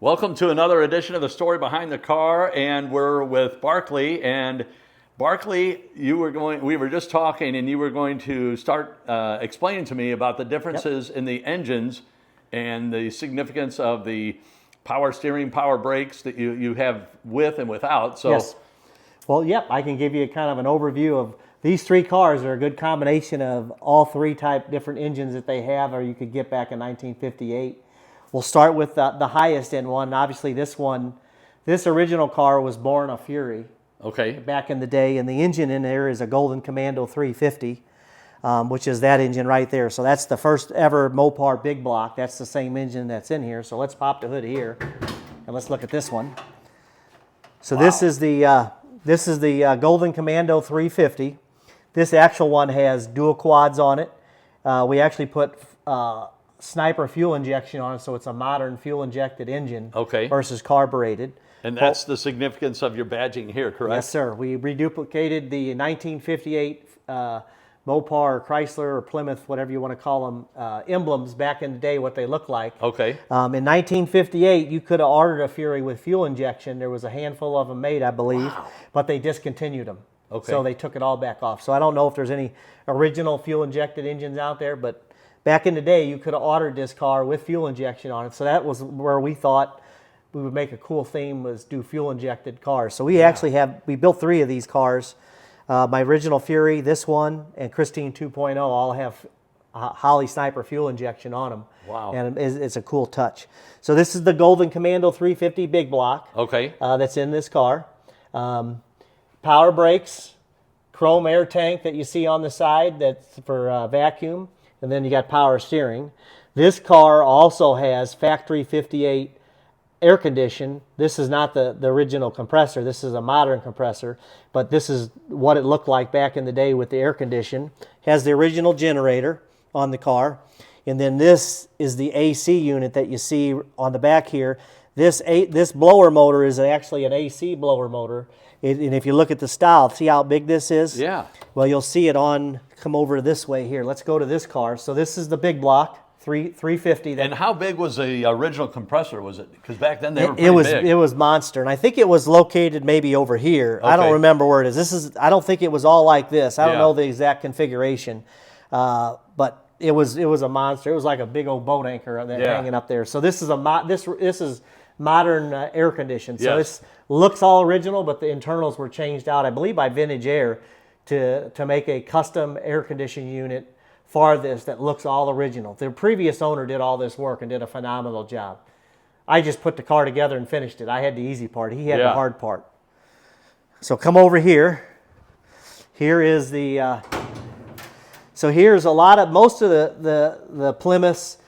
Welcome to another edition of The Story Behind the Car, and we're with Barclay. And Barclay, we were just talking, and you were going to start explaining to me about the differences in the engines and the significance of the power steering, power brakes that you have with and without. So, yes. Well, yep, I can give you kind of an overview of these three cars. Are a good combination of all three different engines that they have, or you could get back in 1958. We'll start with the highest end one. Obviously, this original car was born a Fury. Okay. Back in the day, and the engine in there is a Golden Commando 350, which is that engine right there. So that's the first ever Mopar big block. That's the same engine that's in here. So let's pop the hood here, and let's look at this one. So wow. This is the Golden Commando 350. This actual one has dual quads on it. We actually put Sniper fuel injection on it, so it's a modern fuel injected engine versus carbureted. And that's the significance of your badging here, correct? Yes, sir. We reduplicated the 1958 Mopar, Chrysler, or Plymouth, whatever you want to call them, emblems back in the day, what they look like. Okay. In 1958, you could have ordered a Fury with fuel injection. There was a handful of them made, I believe, but they discontinued them. Okay. So they took it all back off. So I don't know if there's any original fuel injected engines out there, but back in the day, you could have ordered this car with fuel injection on it. So that was where we thought we would make a cool theme, was do fuel injected cars. So we actually we built three of these cars. My original Fury, this one, and Christine 2.0 all have Holly Sniper fuel injection on them. Wow. And it's a cool touch. So this is the Golden Commando 350 big block. Okay. That's in this car. Power brakes, chrome air tank that you see on the side, that's for vacuum. And then you got power steering. This car also has factory 58 air condition. This is not the original compressor. This is a modern compressor, but this is what it looked like back in the day with the air condition. Has the original generator on the car. And then this is the AC unit that you see on the back here. This blower motor is actually an AC blower motor. And if you look at the style, see how big this is? Yeah. Well, you'll see it come over this way here. Let's go to this car. So this is the big block, 350. And how big was the original compressor? Was it? Because back then they were pretty big. It was monster. And I think it was located maybe over here. Okay. I don't remember where it is. I don't think it was all like this. I don't know the exact configuration. But it was a monster. It was like a big old boat anchor hanging up there. So this is this is modern air conditioned. So this looks all original, but the internals were changed out, I believe, by Vintage Air to make a custom air conditioning unit for this that looks all original. The previous owner did all this work and did a phenomenal job. I just put the car together and finished it. I had the easy part. He had the hard part. So come over here. Here is the... so here's most of the Plymouths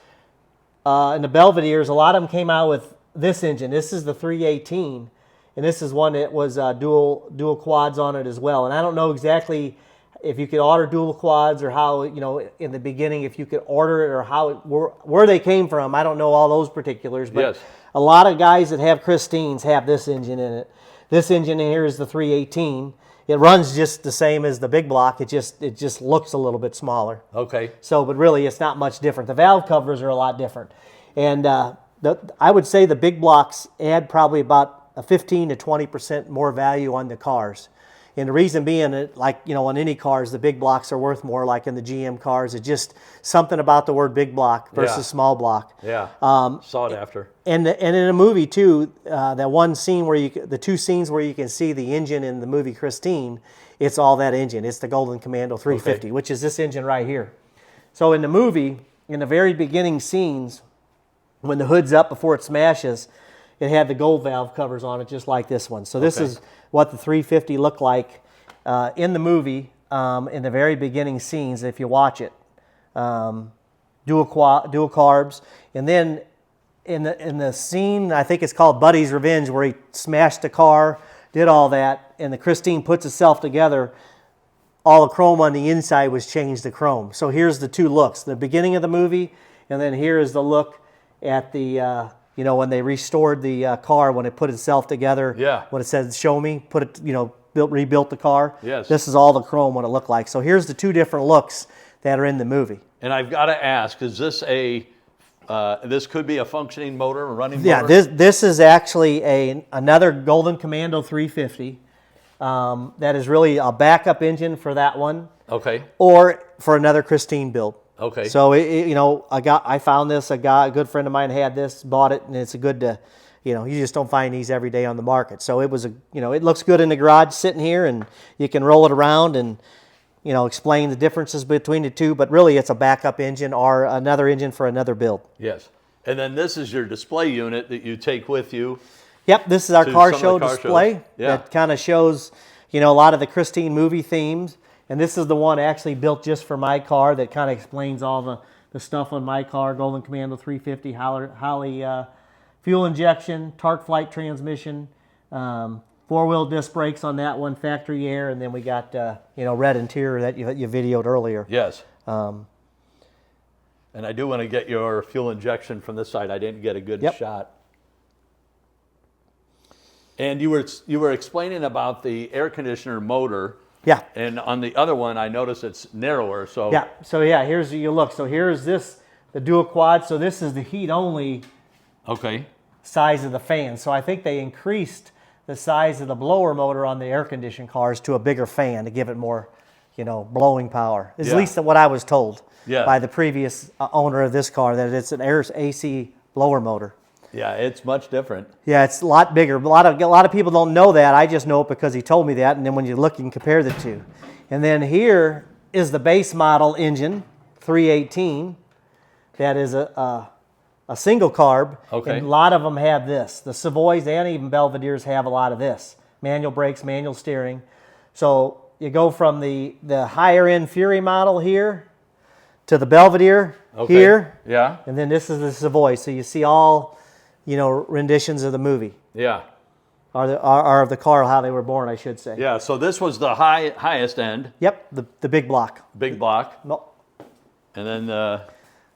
and the Belvederes, a lot of them came out with this engine. This is the 318, and this is one that was dual quads on it as well. And I don't know exactly if you could order dual quads, or how, in the beginning, if you could order it, or where they came from. I don't know all those particulars, but a lot of guys that have Christines have this engine in it. This engine in here is the 318. It runs just the same as the big block. It just looks a little bit smaller. Okay. So, but really, it's not much different. The valve covers are a lot different, and I would say the big blocks add probably about a 15 to 20% more value on the cars. And the reason being, on any cars, the big blocks are worth more, like in the GM cars. It's just something about the word big block versus small block. Yeah, sought after. And in a movie, too, that one scene the two scenes where you can see the engine in the movie Christine, it's all that engine. It's the Golden Commando 350, which is this engine right here. So in the movie, in the very beginning scenes, when the hood's up before it smashes, it had the gold valve covers on it, just like this one. So this is what the 350 looked like in the movie, in the very beginning scenes, if you watch it. Dual carbs. And then in the scene, I think it's called Buddy's Revenge, where he smashed the car, did all that, and the Christine puts itself together, all the chrome on the inside was changed to chrome. So here's the two looks, the beginning of the movie, and then here is the look at the, when they restored the car, when it put itself together. Yeah. When it said, show me, rebuilt the car. Yes. This is all the chrome, what it looked like. So here's the two different looks that are in the movie. And I've got to ask, is this a This could be a functioning motor, a running Yeah, motor. this is actually another Golden Commando 350. That is really a backup engine for that one. Okay. Or for another Christine build. Okay. So I found this. A good friend of mine had this, bought it, and it's a good to, you just don't find these every day on the market. So it was it looks good in the garage sitting here, and you can roll it around and explain the differences between the two. But really, it's a backup engine or another engine for another build. Yes. And then this is your display unit that you take with you. Yep, this is our car show display shows. Yeah. that kind of shows, a lot of the Christine movie themes. And this is the one actually built just for my car that kind of explains all the stuff on my car. Golden Commando 350, Holley fuel injection, torque flight transmission, four-wheel disc brakes on that one, factory air, and then we got red interior that you videoed earlier. Yes. And I do want to get your fuel injection from this side. I didn't get a good shot. And you were explaining about the air conditioner motor. Yeah. And on the other one, I noticed it's narrower. So yeah. So here's you look. So here's the dual quad. So this is the heat only. Okay. Size of the fan. So I think they increased the size of the blower motor on the air conditioned cars to a bigger fan to give it more, blowing power. At least what I was told by the previous owner of this car, that it's an AC blower motor. Yeah, it's much different. Yeah, it's a lot bigger. A lot of people don't know that. I just know it because he told me that. And then when you look, you can compare the two. And then here is the base model engine, 318. That is a single carb. Okay. And a lot of them have this. The Savoys and even Belvederes have a lot of this. Manual brakes, manual steering. So you go from the higher end Fury model here to the Belvedere here. Yeah. And then this is the Savoy. So you see all renditions of the movie. Yeah. Or of the car, how they were born, I should say. Yeah, so this was the highest end. Yep, the big block. Big block. No. And then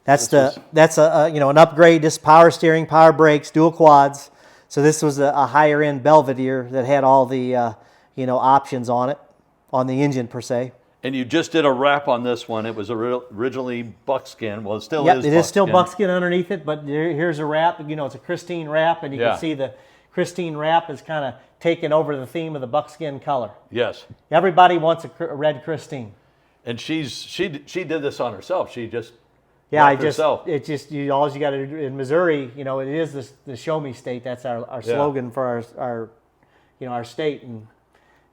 that's an upgrade. This power steering, power brakes, dual quads. So this was a higher end Belvedere that had all the options on it, on the engine per se. And you just did a wrap on this one. It was originally buckskin. Well, it still is buckskin. It is still buckskin underneath it, but here's a wrap. It's a Christine wrap, and you can see the Christine wrap is kind of taking over the theme of the buckskin color. Yes. Everybody wants a red Christine. And she did this on herself. She just all you got to do in Missouri. It is the show me state. That's our slogan for our state, and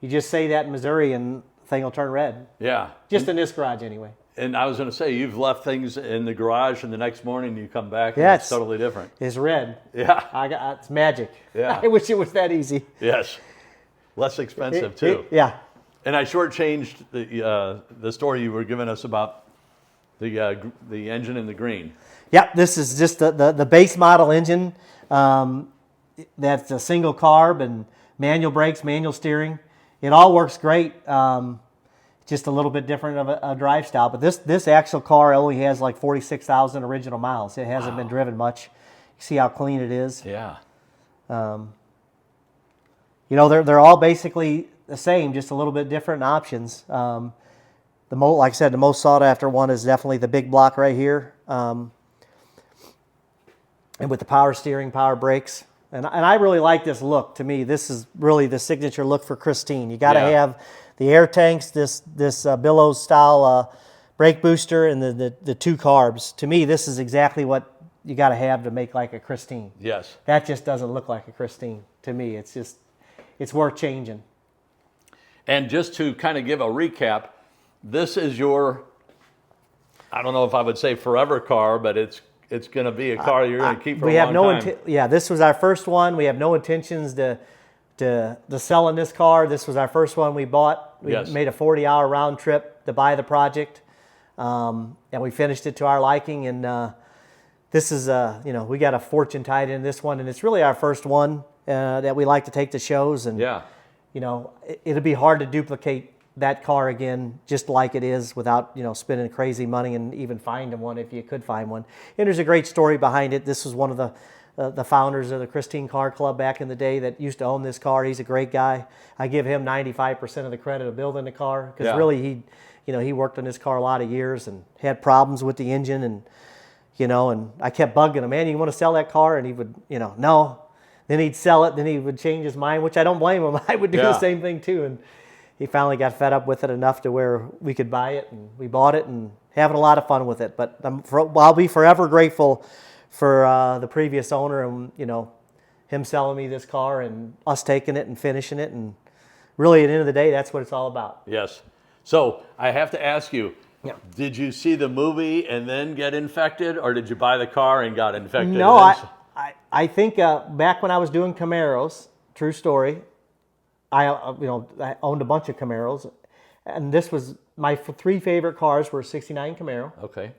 you just say that in Missouri and thing will turn red. Yeah. Just in this garage anyway. And I was going to say, you've left things in the garage, and the next morning you come back, and it's totally different. It's red. Yeah. It's magic. Yeah. I wish it was that easy. Yes. Less expensive, too. Yeah. And I shortchanged the story you were giving us about the engine in the green. Yep. This is just the base model engine. That's a single carb and manual brakes, manual steering. It all works great. Just a little bit different of a drive style. But this actual car only has like 46,000 original miles. It hasn't been driven much. You see how clean it is. Yeah. They're all basically the same, just a little bit different options. Like I said, the most sought after one is definitely the big block right here, and with the power steering, power brakes. And I really like this look. To me, this is really the signature look for Christine. You got to have the air tanks, this billows style brake booster, and the two carbs. To me, this is exactly what you got to have to make like a Christine. Yes. That just doesn't look like a Christine to me. It's worth changing. And just to kind of give a recap, this is your, I don't know if I would say forever car, but it's going to be a car you're going to keep for a long time. This was our first one. We have no intentions to sell in this car. This was our first one we bought. We made a 40-hour round trip to buy the project, and we finished it to our liking. And this is, we got a fortune tied in this one, and it's really our first one that we like to take to shows. And it'll be hard to duplicate that car again, just like it is, without spending crazy money and even finding one if you could find one. And there's a great story behind it. This was one of the founders of the Christine Car Club back in the day that used to own this car. He's a great guy. I give him 95% of the credit of building the car, because really he worked on this car a lot of years and had problems with the engine, and you know, and I kept bugging him, man, you want to sell that car? And he would, you know, no. Then he'd sell it, then he would change his mind, which I don't blame him. I would do the same thing too. And he finally got fed up with it enough to where we could buy it, and we bought it and having a lot of fun with it. But I'll be forever grateful for the previous owner and, you know, him selling me this car and us taking it and finishing it. And really, at the end of the day, that's what it's all about. Yes. So I have to ask you, did you see the movie and then get infected, or did you buy the car and got infected? No, I think back when I was doing Camaros, true story, I owned a bunch of Camaros, and this was my 3 favorite cars were 69 Camaro,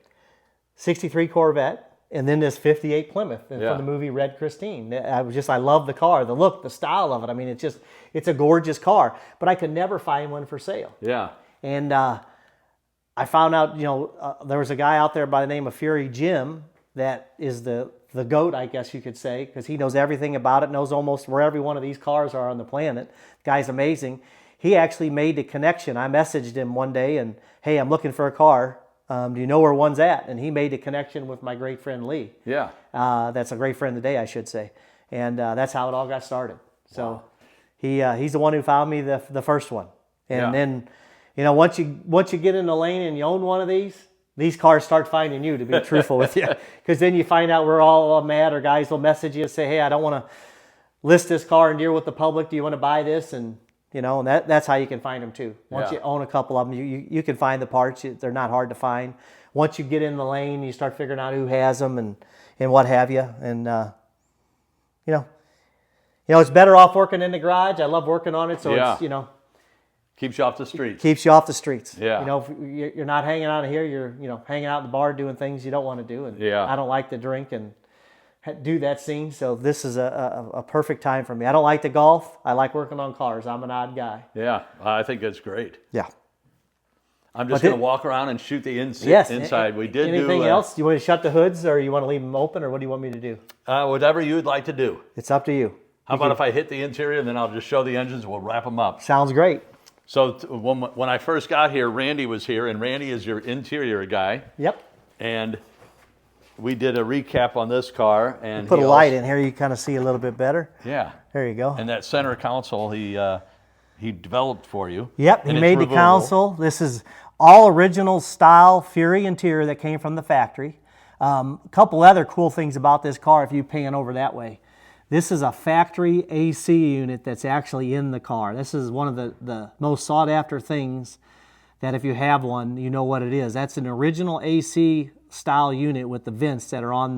63 Corvette, and then this 58 Plymouth from the movie Red Christine. I love the car, the look, the style of it. I mean, it's a gorgeous car, but I could never find one for sale. Yeah. And I found out, you know, there was a guy out there by the name of Fury Jim that is the GOAT, I guess you could say, because he knows everything about it, knows almost where every one of these cars are on the planet. The guy's amazing. He actually made the connection. I messaged him one day and, hey, I'm looking for a car. Do you know where one's at? And he made the connection with my great friend Lee. Yeah. That's a great friend today, I should say. And that's how it all got started. So he's the one who found me the first one. And then, you know, once you get in the lane and you own one of these cars start finding you, to be truthful with you. Because then you find out we're all mad, or guys will message you and say, hey, I don't want to list this car and deal with the public. Do you want to buy this? And, you know, and that's how you can find them too. Once you own a couple of them, you can find the parts. They're not hard to find. Once you get in the lane, you start figuring out who has them and what have you. And, you know, it's better off working in the garage. I love working on it. So it's, you know. Keeps you off the streets. Keeps you off the streets. Yeah. You know, if you're not hanging out here, you're, you know, hanging out in the bar doing things you don't want to do. And I don't like to drink and do that scene. So this is a perfect time for me. I don't like to golf. I like working on cars. I'm an odd guy. Yeah, I think that's great. Yeah. I'm just going to walk around and shoot the inside. We did anything else? Do you want to shut the hoods, or you want to leave them open, or what do you want me to do? Whatever you'd like to do. It's up to you. How about if I hit the interior, and then I'll just show the engines, we'll wrap them up. Sounds great. So when I first got here, Randy was here, and Randy is your interior guy. Yep. And we did a recap on this car. And put a light in here, you kind of see a little bit better. Yeah. There you go. And that center console he developed for you. Yep, he made the console. This is all original style Fury interior that came from the factory. A couple other cool things about this car if you pan over that way. This is a factory AC unit that's actually in the car. This is one of the most sought after things that if you have one, you know what it is. That's an original AC style unit with the vents that are on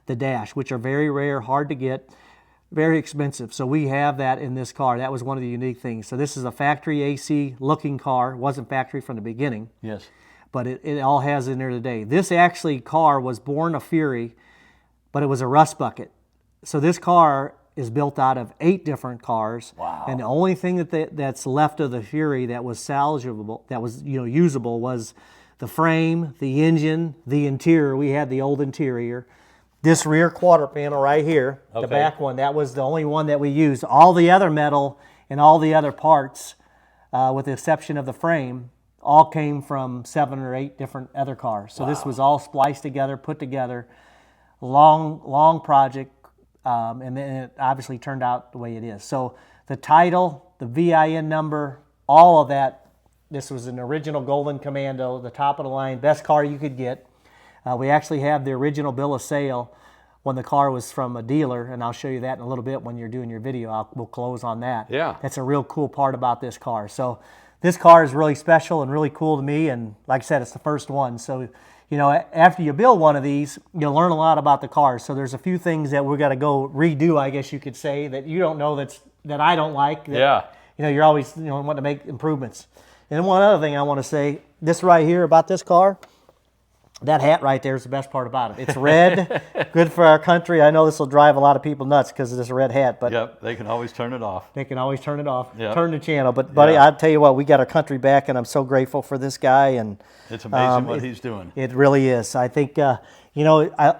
the dash, which are very rare, hard to get, very expensive. So we have that in this car. That was one of the unique things. So this is a factory AC looking car. It wasn't factory from the beginning. Yes. But it all has in there today. This actually car was born a Fury, but it was a rust bucket. So this car is built out of 8 different cars. Wow. And the only thing that's left of the Fury that was salvageable, that was, you know, usable, was the frame, the engine, the interior. We had the old interior. This rear quarter panel right here, the back one, that was the only one that we used. All the other metal and all the other parts, with the exception of the frame, all came from 7 or 8 different other cars. So this was all spliced together, put together, long project. And then it obviously turned out the way it is. So the title, the VIN number, all of that, this was an original Golden Commando, the top of the line, best car you could get. We actually have the original bill of sale when the car was from a dealer, and I'll show you that in a little bit when you're doing your video. We'll close on that. Yeah. That's a real cool part about this car. So this car is really special and really cool to me, and like I said, it's the first one. So, you know, after you build one of these, you'll learn a lot about the car. So there's a few things that we're going to go redo, I guess you could say, that you don't know that I don't like. That, you know, you're always, you know, wanting to make improvements. And one other thing I want to say, this right here about this car, that hat right there is the best part about it. It's red, good for our country. I know this will drive a lot of people nuts because of this red hat. But yep, they can always turn it off. They can always turn it off. Yep. Turn the channel. But buddy, I'll tell you what, we got our country back, and I'm so grateful for this guy. And it's amazing what he's doing. It really is. I think, you know, I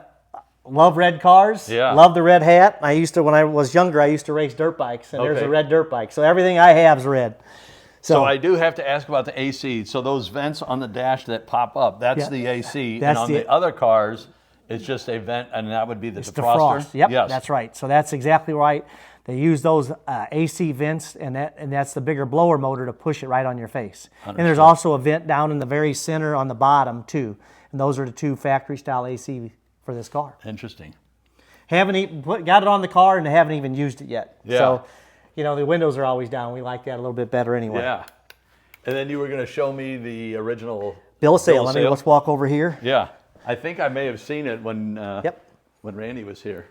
love red cars. Yeah. Love the red hat. I used to, when I was younger, I used to race dirt bikes, and there's a red dirt bike. So everything I have is red. So I do have to ask about the AC. So those vents on the dash that pop up, that's the AC. And on the other cars, It's just a vent, and that would be the defroster? Defrost. Yep, yes. That's right. So that's exactly right. They use those AC vents, and that's the bigger blower motor to push it right on your face. Understood. And there's also a vent down in the very center on the bottom too. And those are the 2 factory-style AC for this car. Interesting. Got it on the car and haven't even used it yet. Yeah. So, the windows are always down. We like that a little bit better anyway. Yeah. And then you were going to show me the original bill of sale. Let's walk over here. Yeah. I think I may have seen it when Randy was here.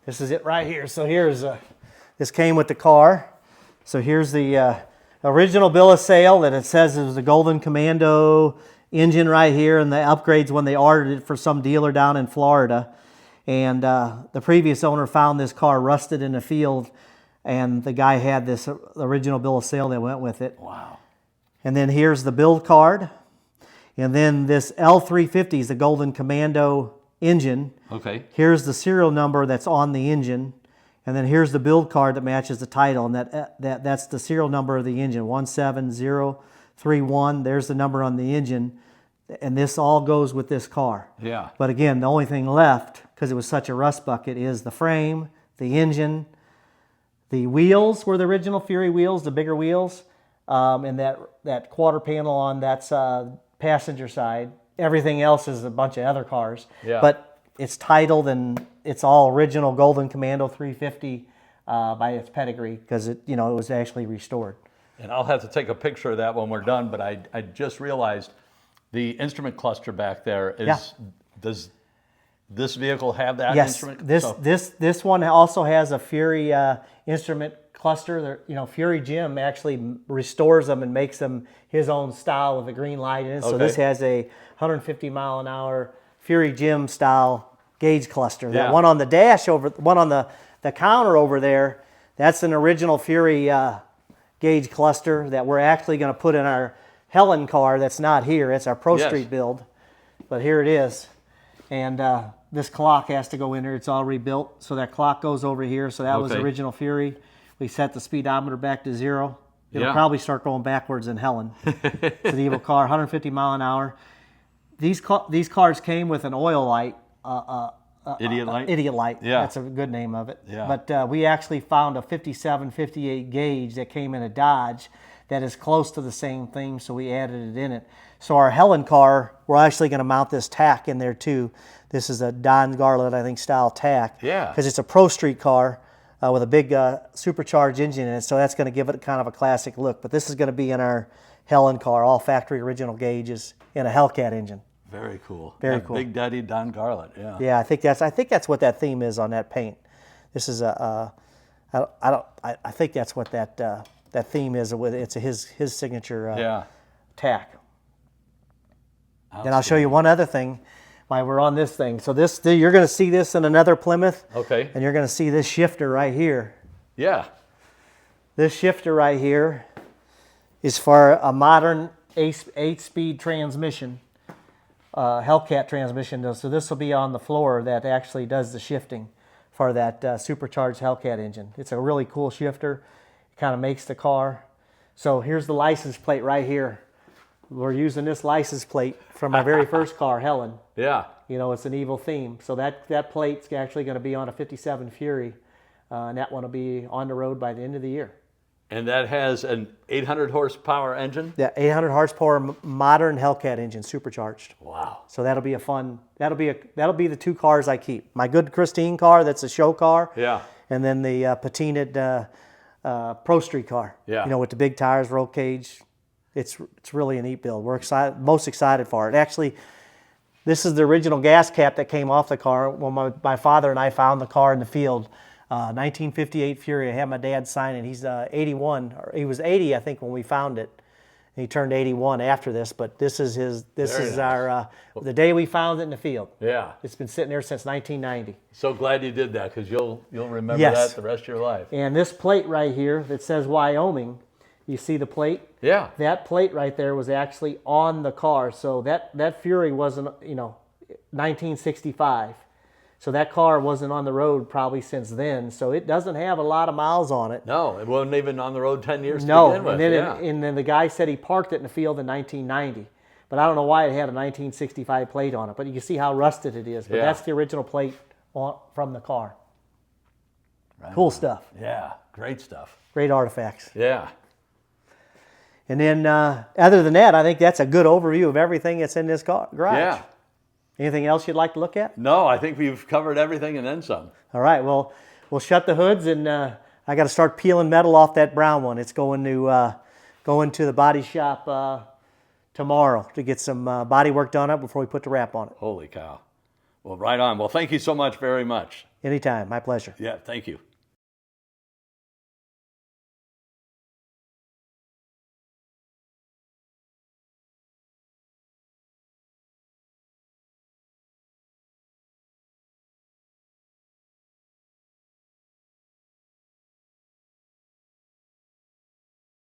This is it right here. So this came with the car. So here's the original bill of sale that it says it was the Golden Commando engine right here, and the upgrades when they ordered it for some dealer down in Florida. And the previous owner found this car rusted in the field, and the guy had this original bill of sale that went with it. Wow. And then here's the build card. And then this L350 is the Golden Commando engine. Okay. Here's the serial number that's on the engine. And then here's the build card that matches the title. And that's the serial number of the engine, 17031. There's the number on the engine. And this all goes with this car. Yeah. But again, the only thing left, because it was such a rust bucket, is the frame, the engine. The wheels were the original Fury wheels, the bigger wheels. And that quarter panel on that's passenger side. Everything else is a bunch of other cars. Yeah. But it's titled and it's all original Golden Commando 350 by its pedigree, because it was actually restored. And I'll have to take a picture of that when we're done, but I just realized the instrument cluster back there is, does this vehicle have that instrument? This one also has a Fury instrument cluster. Fury Jim actually restores them and makes them his own style with a green light in it. So this has a 150 mile an hour Fury Jim style gauge cluster. That one on the dash one on the counter over there, that's an original Fury gauge cluster that we're actually going to put in our Helen car that's not here. It's our Pro Street build. But here it is. And this clock has to go in there. It's all rebuilt. So that clock goes over here. So that was original Fury. We set the speedometer back to 0. It'll probably start going backwards in Helen. It's an evil car, 150 mile an hour. These cars came with an oil light. Idiot light? Idiot light. Yeah. That's a good name of it. Yeah. But we actually found a 57, 58 gauge that came in a Dodge that is close to the same thing, so we added it in it. So our Helen car, we're actually going to mount this tack in there too. This is a Don Garland, I think, style tack. Yeah. Because it's a Pro Street car with a big supercharged engine in it, so that's going to give it kind of a classic look. But this is going to be in our Helen car, all factory original gauges in a Hellcat engine. Very cool. Very cool. Big Daddy Don Garland. Yeah. Yeah, I think that's what that theme is on that paint. This is I think that's what that theme is. It's his signature tack. And I'll show you one other thing while we're on this thing. So you're going to see this in another Plymouth. Okay. And you're going to see this shifter right here. Yeah. This shifter right here is for a modern 8-speed transmission. Hellcat transmission. So this will be on the floor that actually does the shifting for that supercharged Hellcat engine. It's a really cool shifter. It kind of makes the car. So here's the license plate right here. We're using this license plate from my very first car, Helen. Yeah. It's an evil theme. So that plate's actually going to be on a 57 Fury, and that one will be on the road by the end of the year. And that has an 800 horsepower engine? Yeah, 800 horsepower modern Hellcat engine, supercharged. Wow. So that'll be that'll be the 2 cars I keep. My good Christine car, that's a show car. Yeah. And then the patinaed Pro Street car. Yeah. With the big tires, roll cage. It's really a neat build. We're most excited for it. Actually, this is the original gas cap that came off the car when my father and I found the car in the field. 1958 Fury. I had my dad sign it. He's 81. Or he was 80, I think, when we found it. He turned 81 after this, but this is our the day we found it in the field. Yeah. It's been sitting there since 1990. So glad you did that, because you'll remember that the rest of your life. And this plate right here that says Wyoming, you see the plate? Yeah. That plate right there was actually on the car. So that Fury wasn't, 1965. So that car wasn't on the road probably since then. So it doesn't have a lot of miles on it. No, it wasn't even on the road 10 years to begin with. And then the guy said he parked it in the field in 1990. but I don't know why it had a 1965 plate on it. But you can see how rusted it is. But Yeah. that's the original plate from the car. Cool stuff. Yeah, great stuff. Great artifacts. Yeah. And then other than that, I think that's a good overview of everything that's in this garage. Yeah. Anything else you'd like to look at? No, I think we've covered everything and then some. All right, well, we'll shut the hoods, and I got to start peeling metal off that brown one. It's going to the body shop tomorrow to get some body work done up before we put the wrap on it. Holy cow. Well, right on. Well, thank you so much very much. Anytime, my pleasure. Yeah, thank you.